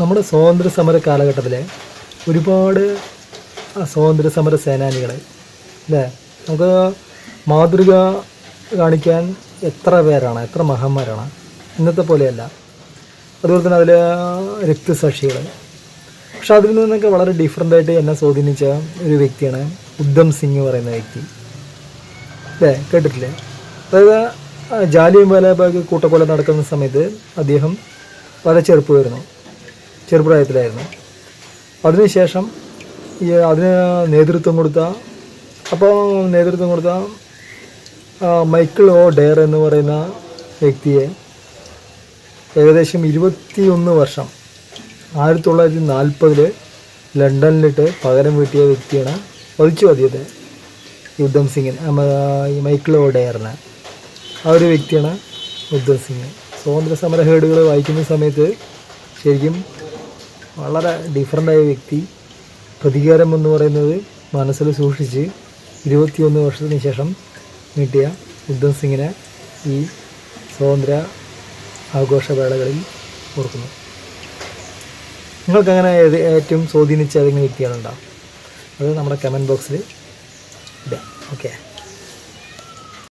നമ്മുടെ സ്വാതന്ത്ര്യ സമര കാലഘട്ടത്തിലെ ഒരുപാട് സ്വാതന്ത്ര്യ സമര സേനാനികൾ അല്ലേ, നമുക്ക് മാതൃക കാണിക്കാൻ എത്ര പേരാണ്, എത്ര മഹാന്മാരാണ്. ഇന്നത്തെ പോലെയല്ല. അതുപോലെ തന്നെ അതിൽ രക്തസാക്ഷികൾ. പക്ഷെ അതിൽ നിന്നൊക്കെ വളരെ ഡിഫറൻ്റായിട്ട് എന്നെ സ്വാധീനിച്ച ഒരു വ്യക്തിയാണ് ഉദ്ധം സിംഗ് പറയുന്ന വ്യക്തി. അല്ലേ, കേട്ടിട്ടില്ലേ? അതായത് ജാലിയൻ വാലാബാഗ് കൂട്ടക്കൊല നടക്കുന്ന സമയത്ത് അദ്ദേഹം വളരെ ചെറുപ്രായത്തിലായിരുന്നു. അതിനുശേഷം അതിന് നേതൃത്വം കൊടുത്ത മൈക്കിൾ ഒ ഡെയർ എന്ന് പറയുന്ന വ്യക്തിയെ ഏകദേശം 21 വർഷം 1940 ലണ്ടനിലിട്ട് പകരം വീട്ടിയ വ്യക്തിയാണ്. വധിച്ചു അദ്ദേഹത്തെ, ഉദ്ധം സിംഗിന്, മൈക്കിൾ ഒ ഡെയറിനെ. ആ ഒരു വ്യക്തിയാണ് ഉദ്ധം സിംഗ്. സ്വാതന്ത്ര്യ സമര ഹേഡുകൾ വായിക്കുന്ന സമയത്ത് ശരിക്കും വളരെ ഡിഫറൻ്റായ വ്യക്തി. പ്രതികാരം എന്ന് പറയുന്നത് മനസ്സിൽ സൂക്ഷിച്ച് 21 വർഷത്തിന് ശേഷം നീട്ടിയ ഉദ്ധം സിംഗിനെ ഈ സ്വാതന്ത്ര്യ ആഘോഷവേളകളിൽ ഓർക്കുന്നു. നിങ്ങൾക്കങ്ങനെ ഏറ്റവും സ്വാധീനിച്ച ഏതെങ്കിലും വ്യക്തികളുണ്ടോ? അത് നമ്മുടെ കമൻറ്റ് ബോക്സിൽ ഇടാം. ഓക്കെ.